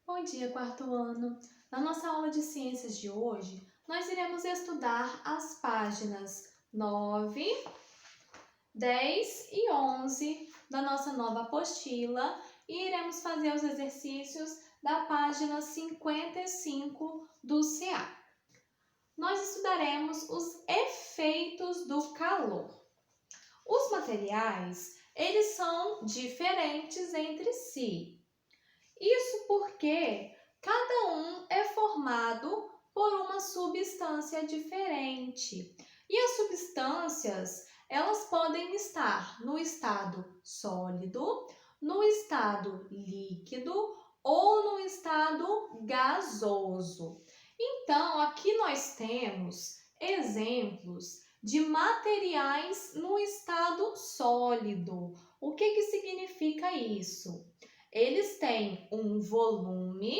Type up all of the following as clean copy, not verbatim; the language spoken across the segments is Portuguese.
Bom dia, quarto ano! Na nossa aula de ciências de hoje, nós iremos estudar as páginas 9, 10 e 11 da nossa nova apostila e iremos fazer os exercícios da página 55 do CA. Nós estudaremos os efeitos do calor. Os materiais, eles são diferentes entre si. Isso porque cada um é formado por uma substância diferente. E as substâncias, elas podem estar no estado sólido, no estado líquido ou no estado gasoso. Então, aqui nós temos exemplos de materiais no estado sólido. O que significa isso? Eles têm um volume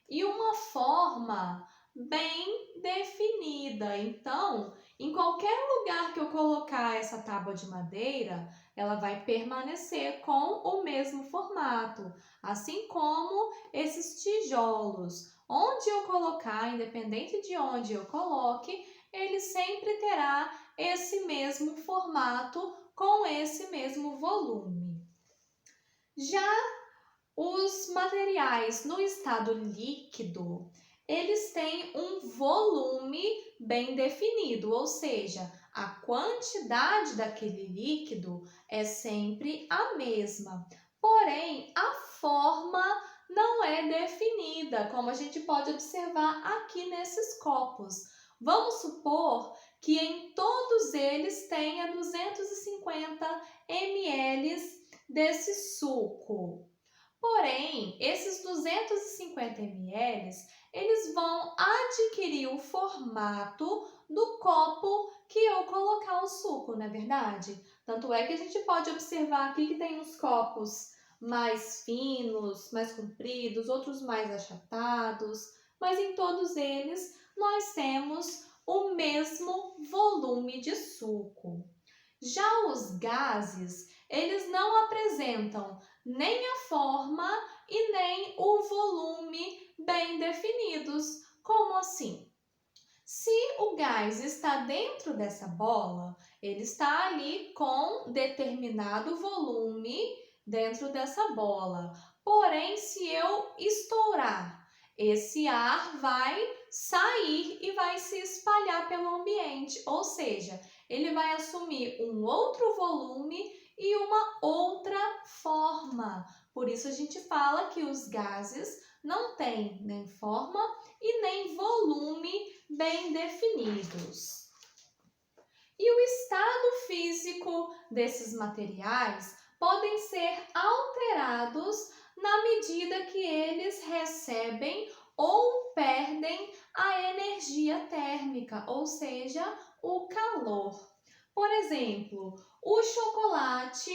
e uma forma bem definida. Então, em qualquer lugar que eu colocar essa tábua de madeira, ela vai permanecer com o mesmo formato, assim como esses tijolos. Onde eu colocar, independente de onde eu coloque, ele sempre terá esse mesmo formato com esse mesmo volume. Já os materiais no estado líquido, eles têm um volume bem definido, ou seja, a quantidade daquele líquido é sempre a mesma. Porém, a forma não é definida, como a gente pode observar aqui nesses copos. Vamos supor que em todos eles tenha 250 ml desse suco. Porém, esses 250 ml, eles vão adquirir o formato do copo que eu colocar o suco, não é verdade? Tanto é que a gente pode observar aqui que tem uns copos mais finos, mais compridos, outros mais achatados, mas em todos eles nós temos o mesmo volume de suco. Já os gases, eles não apresentam nem a forma e nem o volume bem definidos. Como assim? Se o gás está dentro dessa bola, ele está ali com determinado volume dentro dessa bola. Porém, se eu estourar, esse ar vai sair e vai se espalhar pelo ambiente, ou seja, ele vai assumir um outro volume e uma outra forma. Por isso a gente fala que os gases não têm nem forma e nem volume bem definidos. E o estado físico desses materiais podem ser alterados na medida que eles recebem ou perdem a energia térmica, ou seja, o calor. Por exemplo, o chocolate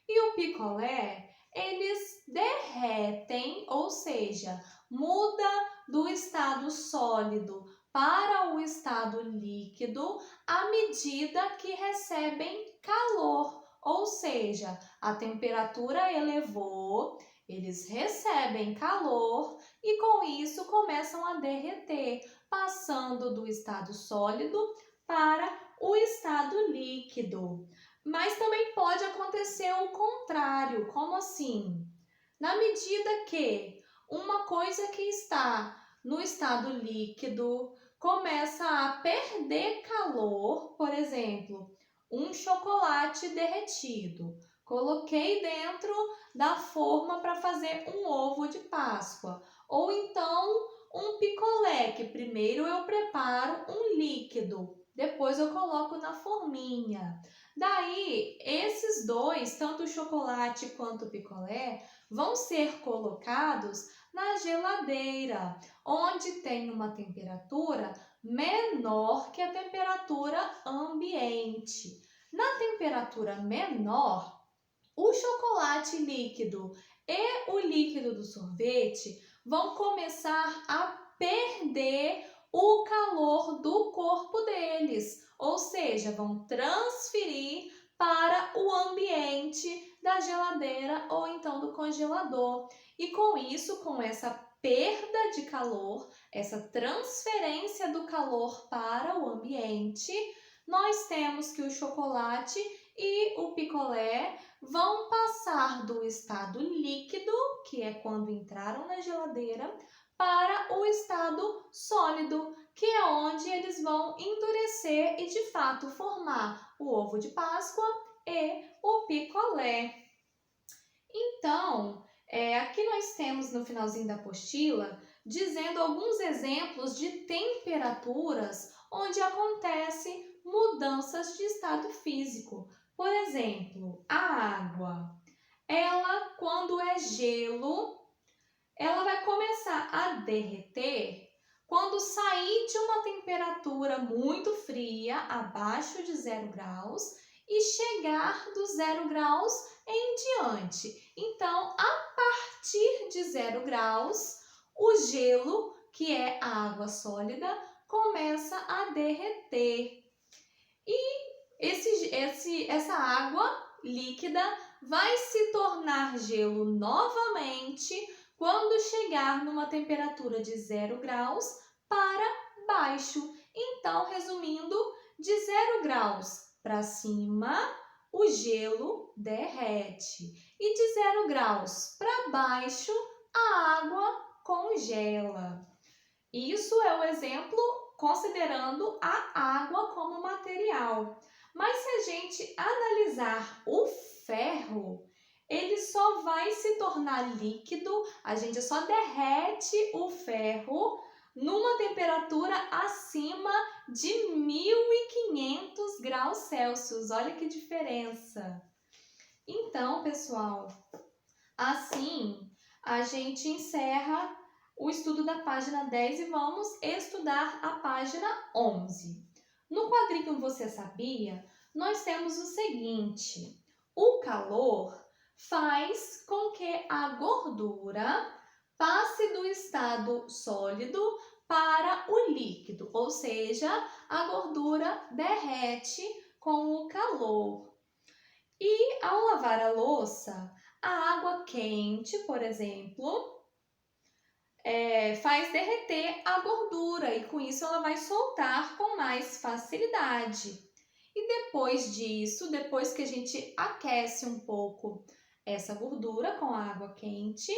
e o picolé, eles derretem, ou seja, muda do estado sólido para o estado líquido à medida que recebem calor, ou seja, a temperatura elevou, eles recebem calor e com isso começam a derreter, passando do estado sólido para o estado líquido. Mas também pode acontecer o contrário. Como assim? Na medida que uma coisa que está no estado líquido começa a perder calor, por exemplo, um chocolate derretido. Coloquei dentro da forma para fazer um ovo de Páscoa. Ou então um picolé, que primeiro eu preparo um líquido, depois eu coloco na forminha. Daí, esses dois, tanto o chocolate quanto o picolé, vão ser colocados na geladeira, onde tem uma temperatura menor que a temperatura ambiente. Na temperatura menor, o chocolate líquido e o líquido do sorvete vão começar a perder o calor do corpo deles, ou seja, vão transferir para o ambiente da geladeira ou então do congelador. E com isso, com essa perda de calor, essa transferência do calor para o ambiente, nós temos que o chocolate e o picolé vão passar do estado líquido, que é quando entraram na geladeira, para o estado sólido, que é onde eles vão endurecer e de fato formar o ovo de Páscoa e o picolé. Então, aqui nós temos no finalzinho da apostila, dizendo alguns exemplos de temperaturas onde acontece mudanças de estado físico. Por exemplo, a água, ela quando é gelo, ela vai começar a derreter quando sair de uma temperatura muito fria, abaixo de 0 graus, e chegar do 0 graus em diante. Então, a partir de 0 graus, o gelo, que é a água sólida, começa a derreter. E essa água líquida vai se tornar gelo novamente quando chegar numa temperatura de 0 graus para baixo. Então, resumindo, de 0 graus para cima, o gelo derrete. E de 0 graus para baixo, a água congela. Isso é o exemplo considerando a água como material. Mas se a gente analisar o ferro, ele só vai se tornar líquido, a gente só derrete o ferro numa temperatura acima de 1500 graus Celsius. Olha que diferença! Então, pessoal, assim a gente encerra o estudo da página 10 e vamos estudar a página 11. No quadrinho Você Sabia, nós temos o seguinte: o calor faz com que a gordura passe do estado sólido para o líquido, ou seja, a gordura derrete com o calor. E ao lavar a louça, a água quente, por exemplo, faz derreter a gordura e com isso ela vai soltar com mais facilidade. E depois disso, depois que a gente aquece um pouco essa gordura com a água quente,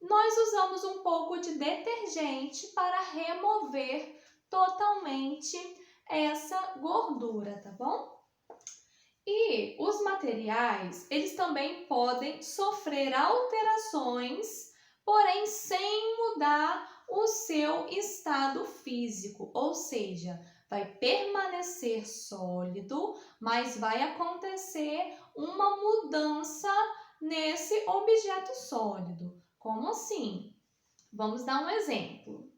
nós usamos um pouco de detergente para remover totalmente essa gordura, tá bom? E os materiais, eles também podem sofrer alterações, porém sem mudar o seu estado físico, ou seja, vai permanecer sólido, mas vai acontecer uma mudança nesse objeto sólido. Como assim? Vamos dar um exemplo.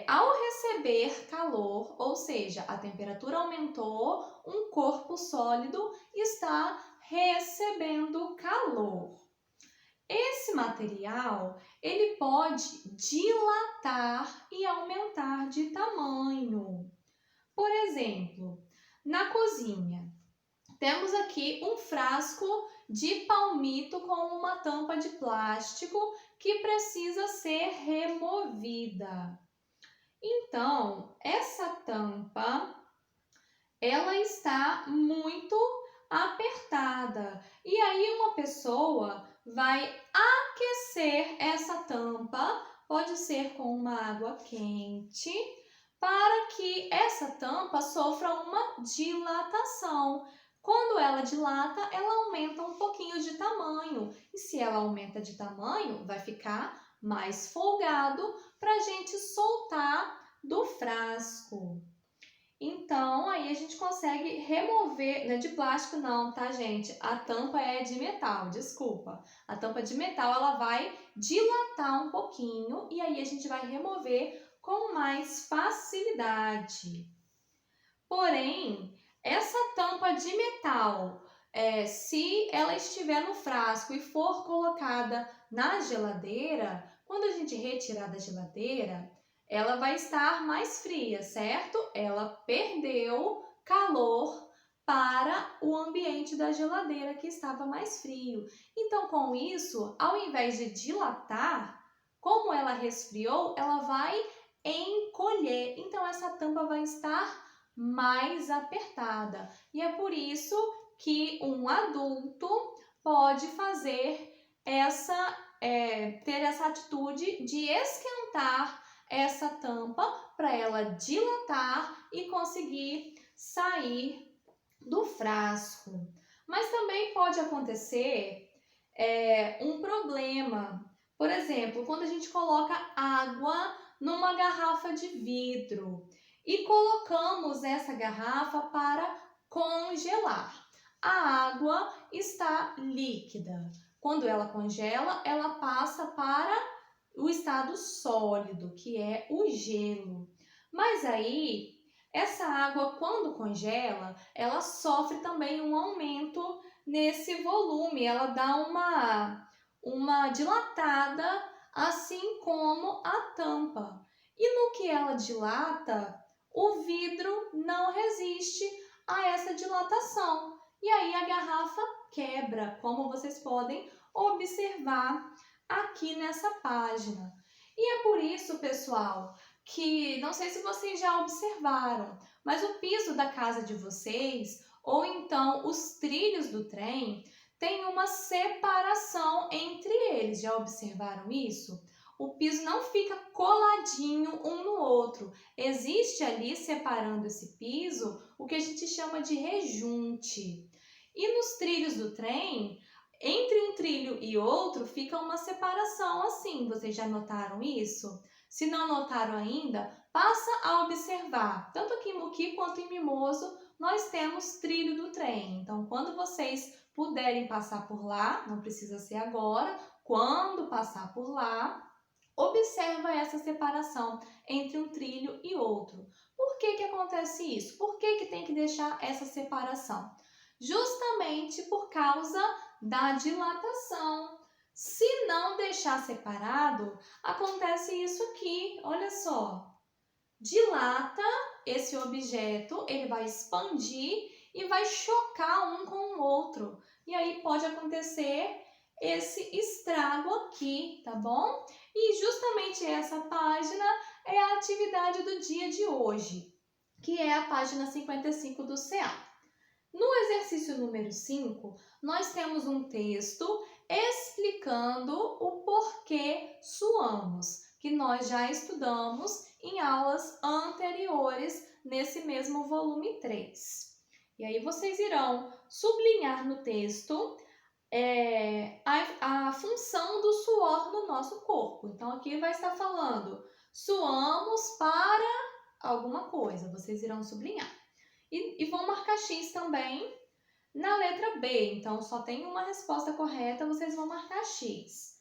Ao receber calor, ou seja, a temperatura aumentou, um corpo sólido está recebendo calor. Esse material, ele pode dilatar e aumentar de tamanho. Por exemplo, na cozinha, temos aqui um frasco de palmito com uma tampa de plástico que precisa ser removida. Então, essa tampa, ela está muito apertada. E aí uma pessoa vai aquecer essa tampa, pode ser com uma água quente, para que essa tampa sofra uma dilatação. Quando ela dilata, ela aumenta um pouquinho de tamanho. E se ela aumenta de tamanho, vai ficar mais folgado para a gente soltar do frasco. Então, aí a gente consegue remover, não é de plástico não, tá, gente? A tampa é de metal, desculpa. A tampa de metal, ela vai dilatar um pouquinho e aí a gente vai remover com mais facilidade. Porém, essa tampa de metal, se ela estiver no frasco e for colocada na geladeira, quando a gente retirar da geladeira, ela vai estar mais fria, certo? Ela perdeu calor para o ambiente da geladeira que estava mais frio. Então, com isso, ao invés de dilatar, como ela resfriou, ela vai encolher. Então, essa tampa vai estar mais apertada. E é por isso que um adulto pode fazer ter essa atitude de esquentar essa tampa para ela dilatar e conseguir sair do frasco. Mas também pode acontecer um problema. Por exemplo, quando a gente coloca água numa garrafa de vidro e colocamos essa garrafa para congelar. A água está líquida. Quando ela congela, ela passa para o estado sólido, que é o gelo. Mas aí, essa água, quando congela, ela sofre também um aumento nesse volume. Ela dá uma dilatada, assim como a tampa. E no que ela dilata, o vidro não resiste a essa dilatação. E aí a garrafa quebra, como vocês podem observar aqui nessa página. E é por isso, pessoal, que não sei se vocês já observaram, mas o piso da casa de vocês, ou então os trilhos do trem, tem uma separação entre eles. Já observaram isso? O piso não fica coladinho um no outro. Existe ali, separando esse piso, o que a gente chama de rejunte. E nos trilhos do trem, entre um trilho e outro, fica uma separação assim. Vocês já notaram isso? Se não notaram ainda, passa a observar. Tanto aqui em Muqui quanto em Mimoso, nós temos trilho do trem. Então, quando vocês puderem passar por lá, não precisa ser agora, quando passar por lá, observa essa separação entre um trilho e outro. Por que acontece isso? Por que tem que deixar essa separação? Justamente por causa da dilatação. Se não deixar separado, acontece isso aqui, olha só. Dilata esse objeto, ele vai expandir e vai chocar um com o outro. E aí pode acontecer esse estrago aqui, tá bom? E justamente essa página é a atividade do dia de hoje, que é a página 55 do CA. No exercício número 5, nós temos um texto explicando o porquê suamos, que nós já estudamos em aulas anteriores nesse mesmo volume 3. E aí vocês irão sublinhar no texto a função do suor no nosso corpo. Então, aqui vai estar falando, suamos para alguma coisa, vocês irão sublinhar. E vão marcar X também na letra B. Então, só tem uma resposta correta, vocês vão marcar X.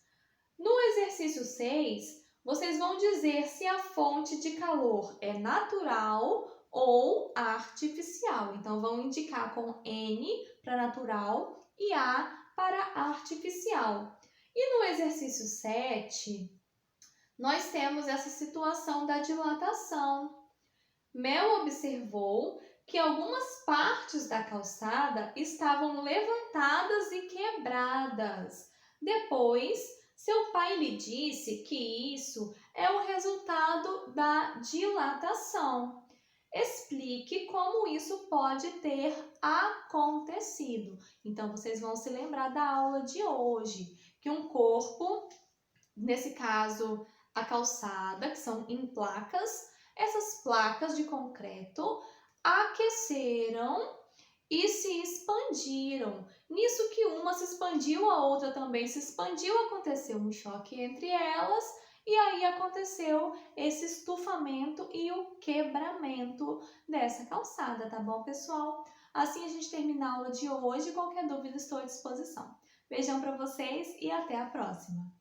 No exercício 6, vocês vão dizer se a fonte de calor é natural ou artificial. Então, vão indicar com N para natural e A para artificial. E no exercício 7, nós temos essa situação da dilatação. Mel observou que algumas partes da calçada estavam levantadas e quebradas. Depois, seu pai lhe disse que isso é o resultado da dilatação. Explique como isso pode ter acontecido. Então, vocês vão se lembrar da aula de hoje, que um corpo, nesse caso, a calçada, que são em placas, essas placas de concreto aqueceram e se expandiram. Nisso que uma se expandiu, a outra também se expandiu, aconteceu um choque entre elas e aí aconteceu esse estufamento e o quebramento dessa calçada, tá bom, pessoal? Assim a gente termina a aula de hoje. Qualquer dúvida, estou à disposição. Beijão para vocês e até a próxima!